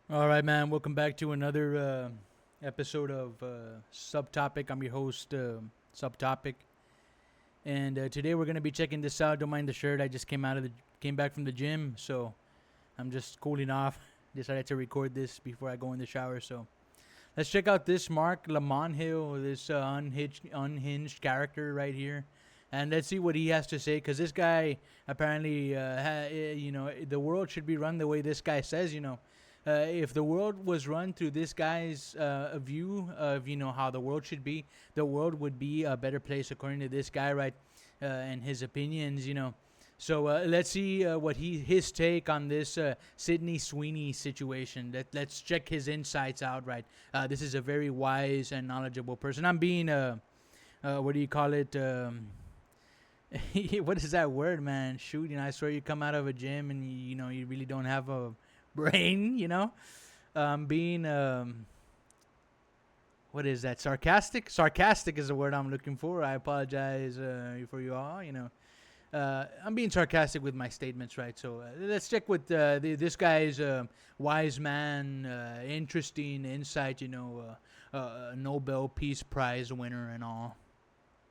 All right, man. Welcome back to another episode of Subtopic. I'm your host, Subtopic, and today we're gonna be checking this out. Don't mind the shirt. I just came back from the gym, so I'm just cooling off. Decided to record this before I go in the shower. So let's check out this Marc Lamont-Hill, this unhinged character right here. And let's see what he has to say, because this guy apparently, the world should be run the way this guy says. If the world was run through this guy's view of how the world should be, the world would be a better place according to this guy, right? And his opinions. So let's see what his take on this Sydney Sweeney situation. Let's check his insights out, right? This is a very wise and knowledgeable person. I'm being what do you call it? What is that word, man? Shoot, I swear you come out of a gym and you really don't have a brain, being what is that? Sarcastic? Sarcastic is the word I'm looking for. I apologize for you all. I'm being sarcastic with my statements, right? So let's check with this guy's wise man, interesting insight. Nobel Peace Prize winner and all.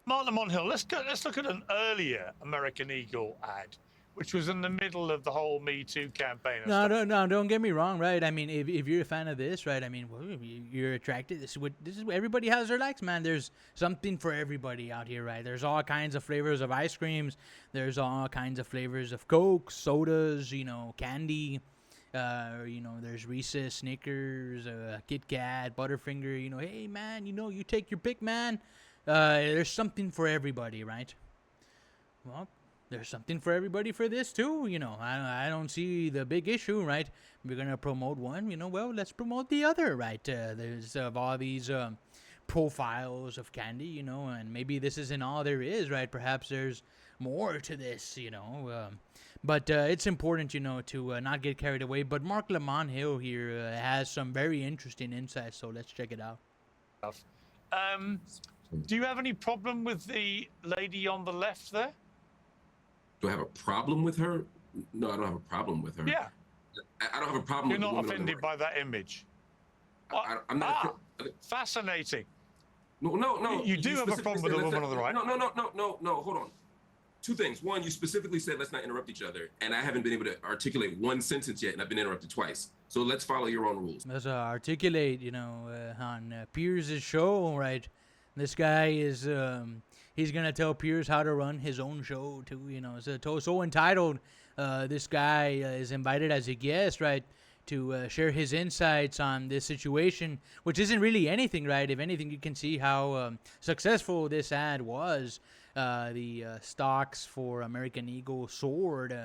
Marc Lamont-Hill, let's look at an earlier American Eagle ad, which was in the middle of the whole Me Too campaign. No, don't get me wrong, right? I mean, if you're a fan of this, right? I mean, you're attracted. This is what everybody has their likes, man. There's something for everybody out here, right? There's all kinds of flavors of ice creams. There's all kinds of flavors of Coke, sodas, candy. There's Reese's, Snickers, Kit Kat, Butterfinger. Hey man, you take your pick, man. There's something for everybody, right? Well, there's something for everybody for this too. I don't see the big issue, right? We're gonna promote one, well, let's promote the other, right? There's all these profiles of candy, and maybe this isn't all there is, right? Perhaps there's more to this, but it's important, to not get carried away. But Marc Lamont-Hill here has some very interesting insights, so let's check it out. Do you have any problem with the lady on the left there? Do I have a problem with her? No, I don't have a problem with her. Yeah. I don't have a problem You're with not offended by that image? I'm not. Fascinating. No. You do have a problem with the woman on the right. No. Hold on. Two things. One, you specifically said let's not interrupt each other, and I haven't been able to articulate one sentence yet, and I've been interrupted twice. So let's follow your own rules. Let's articulate, on Piers' show, right? This guy is he's gonna tell Piers how to run his own show too. So entitled. This guy is invited as a guest, right, to share his insights on this situation, which isn't really anything, right? If anything, you can see how successful this ad was. The stocks for American Eagle soared.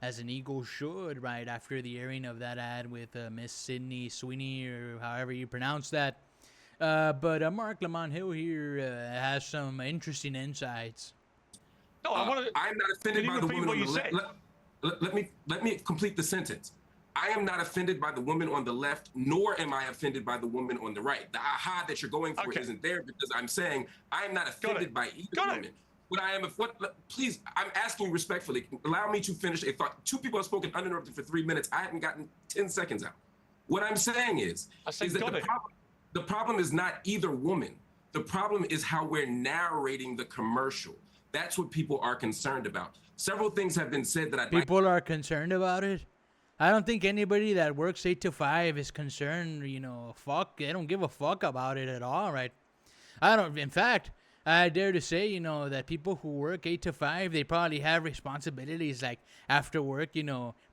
As an eagle should, right, after the airing of that ad with Miss Sydney Sweeney, or however you pronounce that. But Marc Lamont-Hill here has some interesting insights. No, I'm not offended by the woman on the left. Let me complete the sentence. I am not offended by the woman on the left, nor am I offended by the woman on the right. The aha that you're going for isn't there, because I'm saying I am not offended by either woman. What I am, please, I'm asking respectfully, allow me to finish a thought. Two people have spoken uninterrupted for 3 minutes. I haven't gotten 10 seconds out. What I'm saying is that the problem is not either woman. The problem is how we're narrating the commercial. That's what people are concerned about. Several things have been said that people are concerned about it. I don't think anybody that works 8 to 5 is concerned. They don't give a fuck about it at all, right? In fact, I dare to say, that people who work 8 to 5, they probably have responsibilities like after work,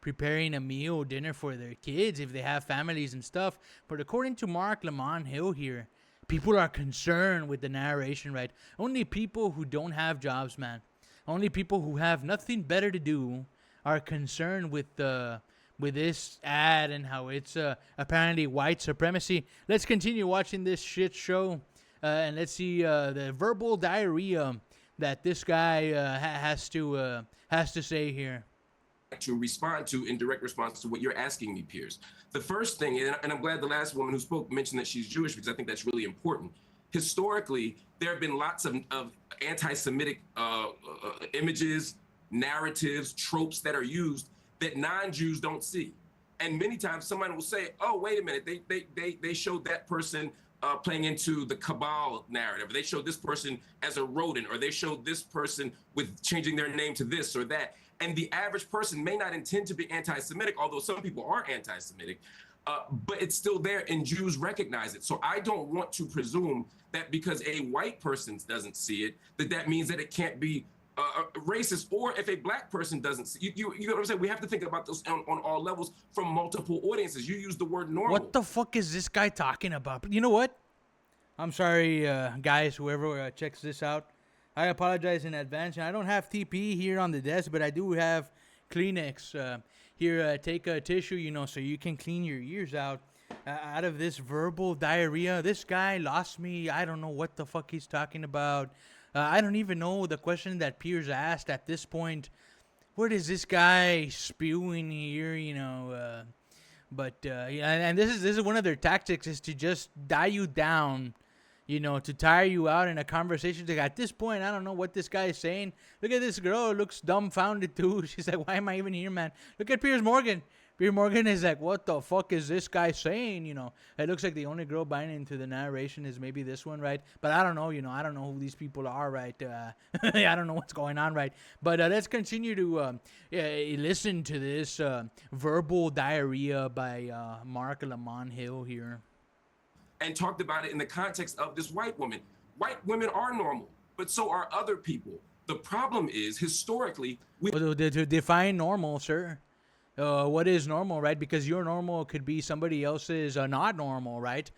preparing a meal, dinner for their kids if they have families and stuff. But according to Marc Lamont-Hill here, people are concerned with the narration, right? Only people who don't have jobs, man. Only people who have nothing better to do are concerned with this ad and how it's apparently white supremacy. Let's continue watching this shit show. And let's see the verbal diarrhea that this guy has to say here. To respond to in direct response to what you're asking me, Piers. The first thing, and I'm glad the last woman who spoke mentioned that she's Jewish, because I think that's really important. Historically, there have been lots of anti-Semitic images, narratives, tropes that are used that non-Jews don't see. And many times someone will say, oh, wait a minute, they showed that person playing into the cabal narrative. They showed this person as a rodent, or they showed this person with changing their name to this or that. And the average person may not intend to be anti-Semitic, although some people are anti-Semitic, but it's still there, and Jews recognize it. So I don't want to presume that because a white person doesn't see it, that means that it can't be racist, or if a black person doesn't see, you know what I'm saying? We have to think about this on all levels from multiple audiences. You use the word normal. What the fuck is this guy talking about? You know what? I'm sorry, guys, whoever checks this out. I apologize in advance. I don't have TP here on the desk, but I do have Kleenex. Here, take a tissue, you know, so you can clean your ears out of this verbal diarrhea. This guy lost me. I don't know what the fuck he's talking about. I don't even know the question that Piers asked at this point. What is this guy spewing here, you know? And this is one of their tactics, is to just die you down, you know, to tire you out in a conversation. Like, at this point, I don't know what this guy is saying. Look at this girl, looks dumbfounded too. She's like, why am I even here, man? Look at Piers Morgan. Piers Morgan is like, what the fuck is this guy saying? You know, it looks like the only girl buying into the narration is maybe this one, right? But I don't know, you know, I don't know who these people are, right? I don't know what's going on, right? But let's continue to listen to this verbal diarrhea by Marc Lamont-Hill here. And talked about it in the context of this white woman. White women are normal, but so are other people. The problem is, historically, to define normal, sir. What is normal, right? Because your normal could be somebody else's not normal, right?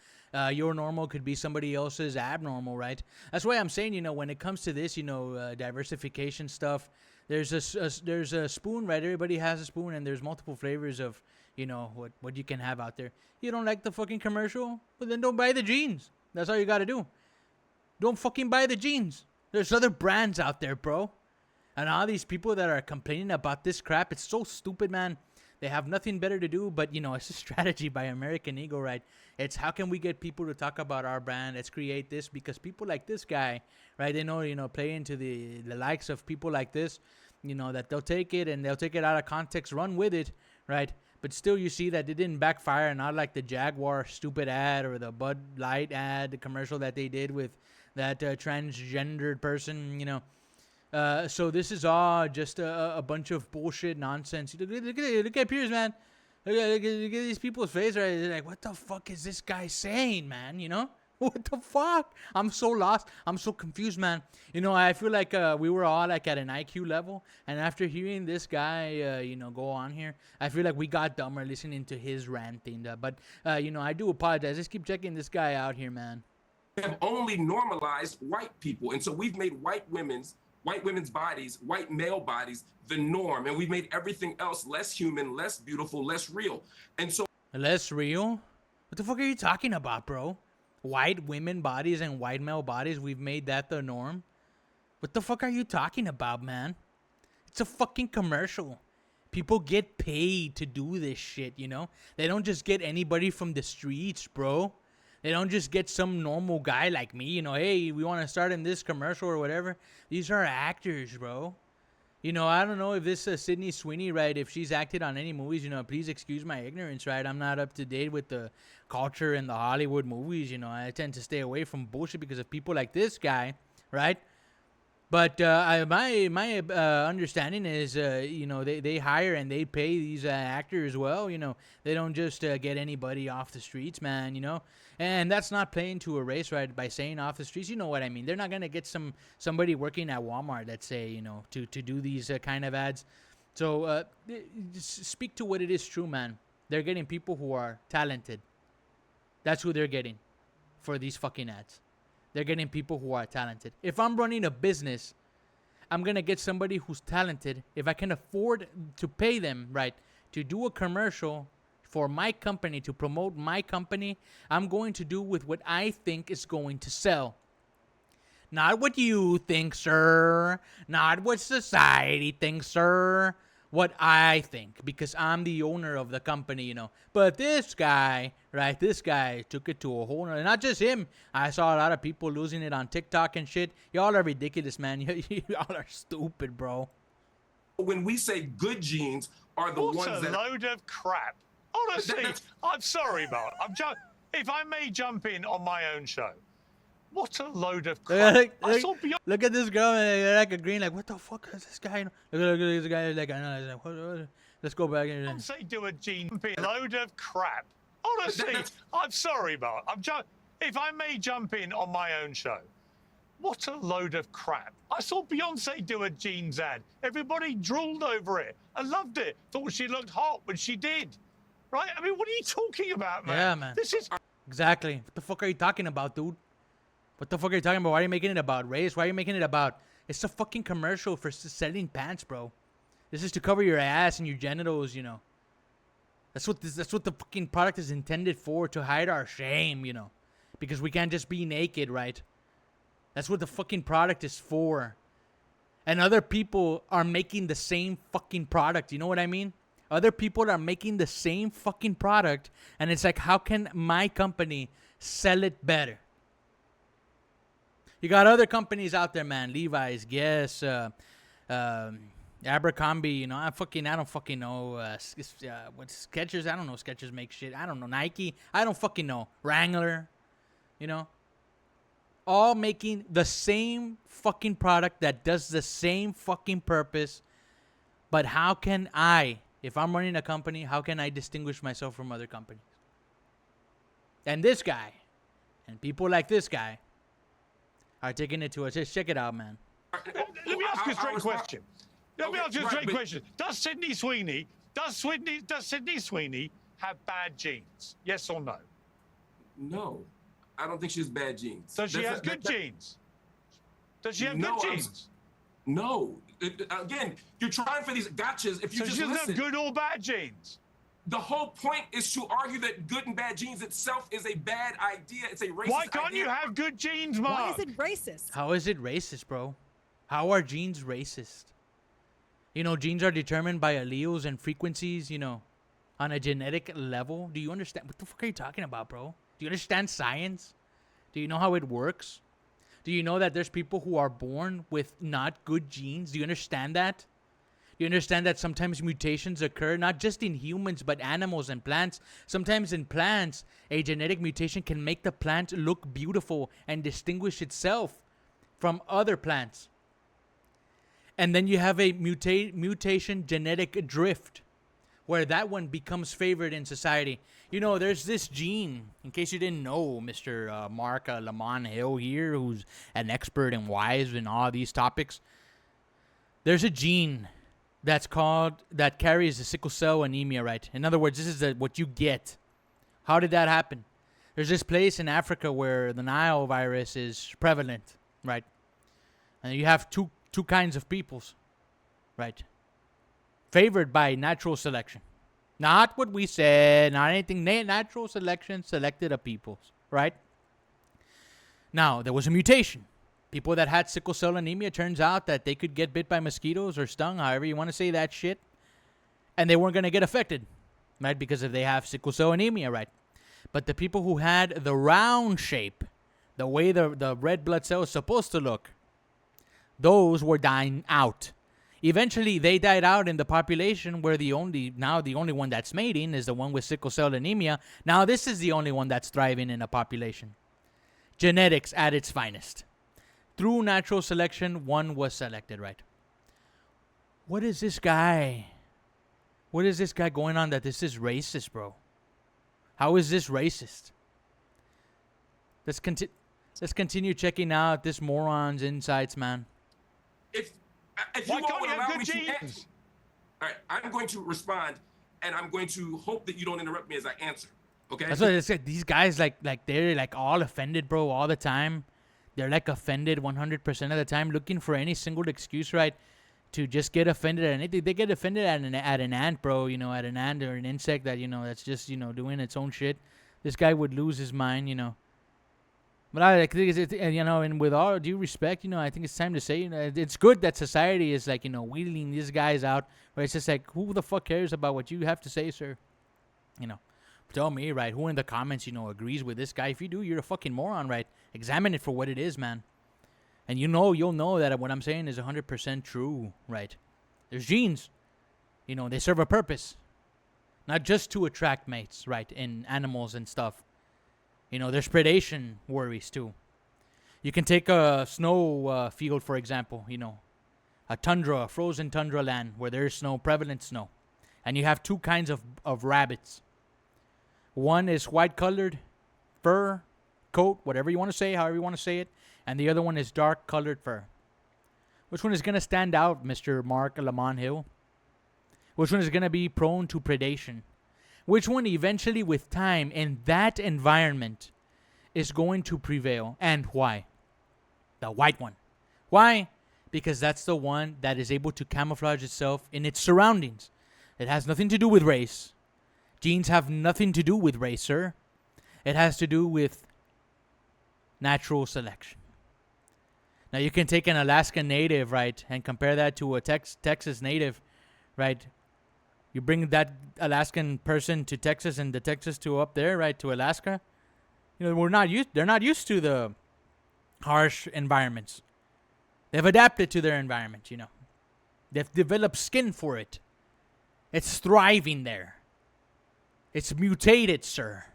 Your normal could be somebody else's abnormal, right? That's why I'm saying, you know, when it comes to this, you know, diversification stuff, there's a spoon, right? Everybody has a spoon, and there's multiple flavors of, you know, what you can have out there. You don't like the fucking commercial? Well, then don't buy the jeans. That's all you got to do. Don't fucking buy the jeans. There's other brands out there, bro. And all these people that are complaining about this crap, it's so stupid, man. They have nothing better to do, but, you know, it's a strategy by American Eagle, right? It's how can we get people to talk about our brand? Let's create this, because people like this guy, right? They know, you know, play into the likes of people like this, you know, that they'll take it and they'll take it out of context, run with it, right? But still, you see that it didn't backfire, not like the Jaguar stupid ad or the Bud Light ad, the commercial that they did with that transgendered person, you know. So this is all just a bunch of bullshit nonsense. Look at Piers, man. Look at these people's face, right? They're like, what the fuck is this guy saying, man? You know? What the fuck? I'm so lost. I'm so confused, man. You know, I feel like we were all like at an IQ level. And after hearing this guy, you know, go on here, I feel like we got dumber listening to his ranting. But, you know, I do apologize. Just keep checking this guy out here, man. Have only normalized white people. And so we've made white women's bodies, white male bodies, the norm. And we've made everything else less human, less beautiful, less real. And so... Less real? What the fuck are you talking about, bro? White women bodies and white male bodies, we've made that the norm? What the fuck are you talking about, man? It's a fucking commercial. People get paid to do this shit, you know? They don't just get anybody from the streets, bro. They don't just get some normal guy like me, you know, hey, we want to start in this commercial or whatever. These are actors, bro. You know, I don't know if this Sydney Sweeney, right, if she's acted on any movies, you know, please excuse my ignorance, right? I'm not up to date with the culture in the Hollywood movies, you know. I tend to stay away from bullshit because of people like this guy, right? But my understanding is, you know, they hire and they pay these actors well, you know. They don't just get anybody off the streets, man, you know. And that's not playing to a race, right, by saying off the streets. You know what I mean. They're not going to get somebody working at Walmart, let's say, you know, to do these kind of ads. So speak to what it is true, man. They're getting people who are talented. That's who they're getting for these fucking ads. They're getting people who are talented. If I'm running a business, I'm going to get somebody who's talented. If I can afford to pay them, right, to do a commercial for my company, to promote my company, I'm going to do with what I think is going to sell. Not what you think, sir. Not what society thinks, sir. What I think, because I'm the owner of the company, you know. But this guy, right, this guy took it to a whole nother, not just him. I saw a lot of people losing it on TikTok and shit. Y'all are ridiculous, man. Y'all are stupid, bro. When we say good genes are the ones that... What a load of crap. Honestly, I'm sorry, Mark. If I may jump in on my own show, what a load of crap. Look at this girl, and like agreeing, like, what the fuck is this guy? Look at this guy, like, I know, like, what? Let's go back and say do a gene load of crap. Honestly, I'm sorry, Mark. If I may jump in on my own show, what a load of crap. I saw Beyonce do a jeans ad. Everybody drooled over it. I loved it. Thought she looked hot when she did. Right? I mean, what are you talking about, man? Yeah, man. This is... Exactly. What the fuck are you talking about, dude? What the fuck are you talking about? Why are you making it about race? Why are you making it about... It's a fucking commercial for selling pants, bro. This is to cover your ass and your genitals, you know. That's what the fucking product is intended for, to hide our shame, you know. Because we can't just be naked, right? That's what the fucking product is for. And other people are making the same fucking product. You know what I mean? Other people are making the same fucking product. And it's like, how can my company sell it better? You got other companies out there, man. Levi's, Guess, Abercrombie, you know. I don't fucking know. What Skechers? I don't know. Skechers make shit. I don't know. Nike? I don't fucking know. Wrangler, you know. All making the same fucking product that does the same fucking purpose. But how can I, if I'm running a company, how can I distinguish myself from other companies? And this guy, and people like this guy, are taking it to us. Just check it out, man. Let me ask you a straight question. Does Sydney Sweeney have bad genes? Yes or no? No. I don't think she has bad genes. So she has good genes. Does she have good genes? No. Again, you're trying for these gotchas. If you just she doesn't listen, have good or bad genes. The whole point is to argue that good and bad genes itself is a bad idea. It's a racist idea. Why can't you have good genes, Mark? Why is it racist? How is it racist, bro? How are genes racist? You know, genes are determined by alleles and frequencies, you know, on a genetic level. Do you understand? What the fuck are you talking about, bro? Do you understand science? Do you know how it works? Do you know that there's people who are born with not good genes? Do you understand that? Do you understand that sometimes mutations occur, not just in humans, but animals and plants? Sometimes in plants, a genetic mutation can make the plant look beautiful and distinguish itself from other plants. And then you have a mutation genetic drift, where that one becomes favored in society. You know, there's this gene, in case you didn't know, Mr. Marc Lamont-Hill here, who's an expert and wise in all these topics. There's a gene that carries the sickle cell anemia, right? In other words, this is what you get. How did that happen? There's this place in Africa where the Nile virus is prevalent, right? And you have two kinds of peoples, right? Favored by natural selection. Not what we said, not anything. Natural selection selected a peoples, right? Now, there was a mutation. People that had sickle cell anemia, turns out that they could get bit by mosquitoes or stung, however you want to say that shit, and they weren't going to get affected, right? Because if they have sickle cell anemia, right? But the people who had the round shape, the way the red blood cell is supposed to look, those were dying out. Eventually, they died out in the population where the only one that's mating is the one with sickle cell anemia. Now this is the only one that's thriving in a population. Genetics at its finest. Through natural selection, one was selected, right? What is this guy going on that this is racist, bro? How is this racist? Let's continue checking out this moron's insights, man. If you won't allow me to answer, all right, I'm going to respond, and I'm going to hope that you don't interrupt me as I answer. Okay? That's what it's like. These guys, like they're like all offended, bro, all the time. They're like offended 100% of the time, looking for any single excuse, right, to just get offended at anything. They get offended at an ant, bro. You know, at an ant or an insect that that's just doing its own shit. This guy would lose his mind, But I think and with all due respect, I think it's time to say, it's good that society is like, wheeling these guys out. Where it's just like, who the fuck cares about what you have to say, sir? Tell me, right? Who in the comments, agrees with this guy? If you do, you're a fucking moron, right? Examine it for what it is, man. And you'll know that what I'm saying is 100% true, right? There's genes. They serve a purpose. not just to attract mates, right? In animals and stuff. There's predation worries too. You can take a snow field, for example, a tundra, a frozen tundra land where there's snow, prevalent snow. And you have two kinds of rabbits. One is white-colored, fur, coat, whatever you want to say, however you want to say it. And the other one is dark-colored fur. Which one is going to stand out, Mr. Marc Lamont-Hill? Which one is going to be prone to predation? Which one eventually, with time, in that environment, is going to prevail? And why? The white one. Why? Because that's the one that is able to camouflage itself in its surroundings. It has nothing to do with race. Genes have nothing to do with race, sir. It has to do with natural selection. Now, you can take an Alaskan native, right, and compare that to a Texas native, right? You bring that Alaskan person to Texas and the Texas to up there, right, to Alaska. They're not used to the harsh environments. They've adapted to their environment, They've developed skin for it. It's thriving there. It's mutated, sir.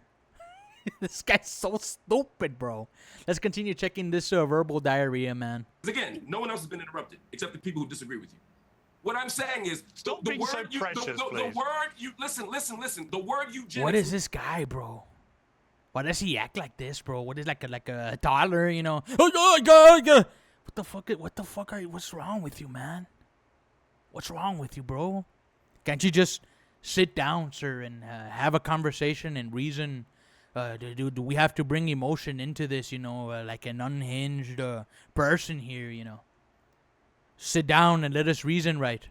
This guy's so stupid, bro. Let's continue checking this verbal diarrhea, man. Again, no one else has been interrupted except the people who disagree with you. What I'm saying is, stop being so precious, please. The word you listen. The word eugenics. What is this guy, bro? Why does he act like this, bro? What is like a toddler, What the fuck are you? What's wrong with you, man? What's wrong with you, bro? Can't you just sit down, sir, and have a conversation and reason? Do we have to bring emotion into this, like an unhinged person here, Sit down and let us reason right.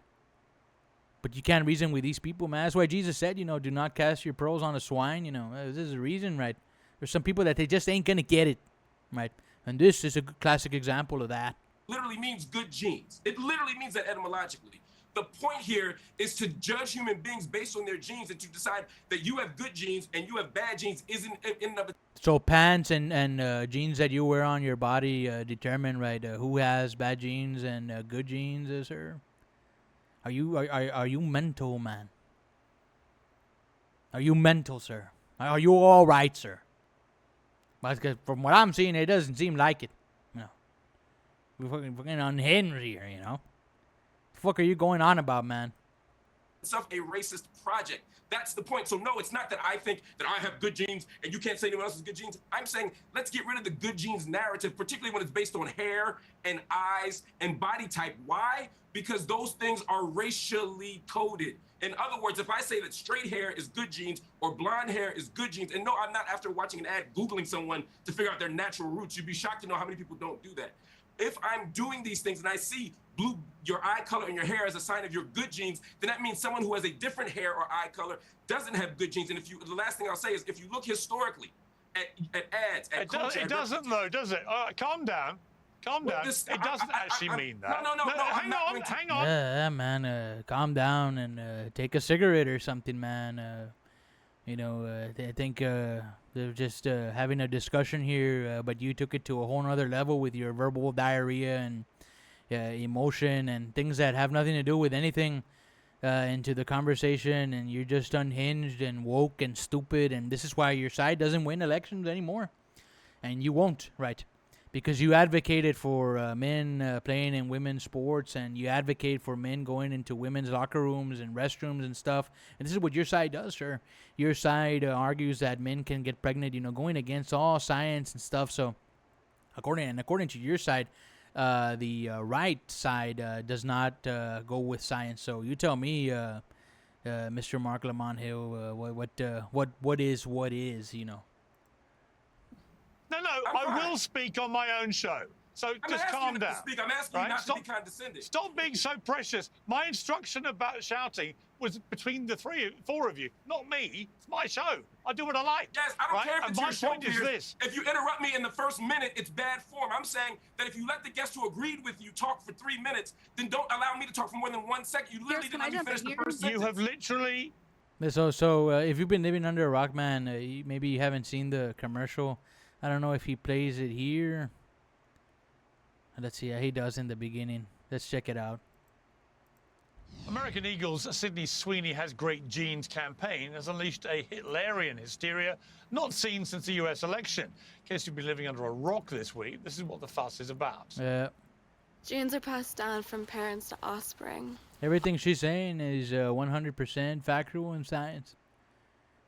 But you can't reason with these people, man. That's why Jesus said, do not cast your pearls on a swine, This is a reason, right? There's some people that they just ain't going to get it, right? And this is a classic example of that. Literally means good genes. It literally means that etymologically. The point here is to judge human beings based on their genes and to decide that you have good genes and you have bad genes isn't in and of itself. So pants and genes that you wear on your body determine, right, who has bad genes and good genes, sir? Are you mental, man? Are you mental, sir? Are you all right, sir? Because from what I'm seeing, it doesn't seem like it. We're fucking unhinged here, The fuck are you going on about, man? Itself a racist project. That's the point. So no, it's not that I think that I have good genes and you can't say anyone else has good genes. I'm saying let's get rid of the good genes narrative, particularly when it's based on hair and eyes and body type. Why? Because those things are racially coded. In other words, if I say that straight hair is good genes or blonde hair is good genes, and no, I'm not after watching an ad Googling someone to figure out their natural roots. You'd be shocked to know how many people don't do that. If I'm doing these things and I see your eye color and your hair as a sign of your good genes, then that means someone who has a different hair or eye color doesn't have good genes. And the last thing I'll say is, if you look historically at ads, at culture, it doesn't though, does it? Calm down. Calm down. It doesn't actually mean that. No. Hang on. Yeah, man. Calm down and take a cigarette or something, man. I think they're just having a discussion here, but you took it to a whole nother level with your verbal diarrhea and emotion and things that have nothing to do with anything into the conversation, and you're just unhinged and woke and stupid, and this is why your side doesn't win elections anymore. And you won't, right? Because you advocated for men playing in women's sports, and you advocate for men going into women's locker rooms and restrooms and stuff. And this is what your side does, sir. Your side argues that men can get pregnant, going against all science and stuff. So, according to your side, the right side does not go with science. So you tell me, Mr. Marc Lamont-Hill, what is, No, I will speak on my own show. So just calm down. I'm asking you not to be condescending. Stop being so precious. My instruction about shouting was between the four of you, not me. It's my show. I do what I like. Yes, I don't care if it's your show. My point is this. If you interrupt me in the first minute, it's bad form. I'm saying that if you let the guest who agreed with you talk for 3 minutes, then don't allow me to talk for more than 1 second. You literally didn't let me finish the first sentence. You have literally... So if you've been living under a rock, man, maybe you haven't seen the commercial. I don't know if he plays it here. Let's see. He does in the beginning. Let's check it out. American Eagle's Sydney Sweeney Has Great Genes campaign has unleashed a Hitlerian hysteria not seen since the US election. In case you've been living under a rock this week, this is what the fuss is about. Yeah. Genes are passed down from parents to offspring. Everything she's saying is 100% factual in science.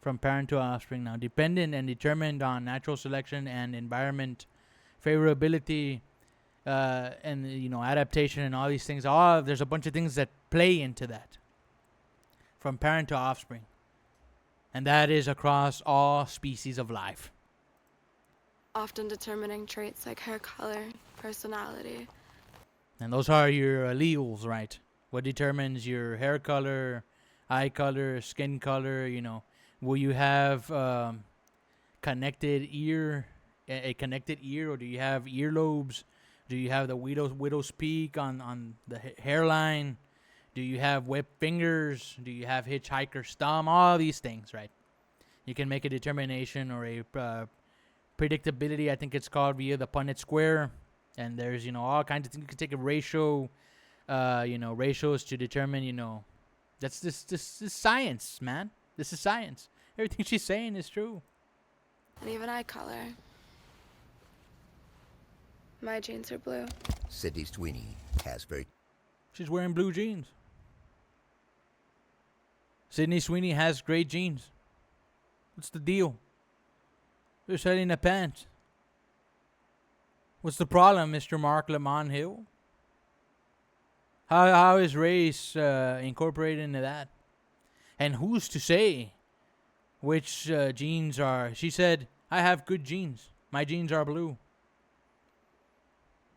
From parent to offspring now. Dependent and determined on natural selection and environment favorability and, you know, adaptation and all these things. There's a bunch of things that play into that. From parent to offspring. And that is across all species of life. Often determining traits like hair color, personality. And those are your alleles, right? What determines your hair color, eye color, skin color, you know. Will you have connected ear, a connected ear, or do you have earlobes? Do you have the widow's peak on the hairline? Do you have webbed fingers? Do you have hitchhiker's thumb? All these things, right? You can make a determination or a predictability, I think it's called, via the Punnett square. And there's, you know, all kinds of things. You can take a ratio, ratios to determine, you know, this is science, man. This is science. Everything she's saying is true. And even eye color. My jeans are blue. Sydney Sweeney has very... She's wearing blue jeans. Sydney Sweeney has great jeans. What's the deal? They're selling the pants. What's the problem, Mr. Marc Lamont-Hill? How is race incorporated into that? And who's to say which jeans are... She said, I have good jeans. My jeans are blue.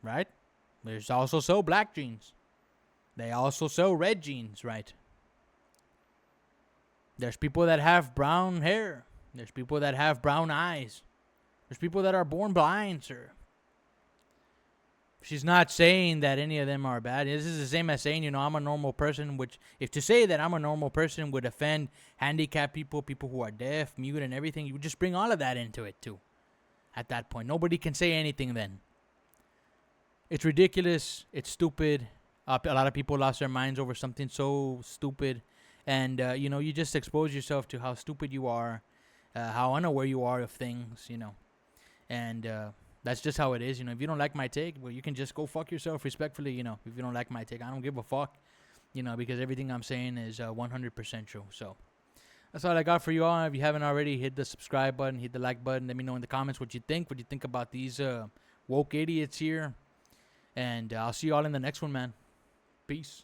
Right? There's also black jeans. They also sell red jeans, right? There's people that have brown hair. There's people that have brown eyes. There's people that are born blind, sir. She's not saying that any of them are bad. This is the same as saying, you know, I'm a normal person, which, if to say that I'm a normal person would offend handicapped people, people who are deaf, mute, and everything, you would just bring all of that into it, too. At that point. Nobody can say anything then. It's ridiculous. It's stupid. A lot of people lost their minds over something so stupid. And, you know, you just expose yourself to how stupid you are, how unaware you are of things, you know. And that's just how it is, you know. If you don't like my take, well, you can just go fuck yourself respectfully, you know. If you don't like my take, I don't give a fuck, you know, because everything I'm saying is 100% true. So that's all I got for you all. If you haven't already, hit the subscribe button, hit the like button. Let me know in the comments what you think about these woke idiots here. And I'll see you all in the next one, man. Peace.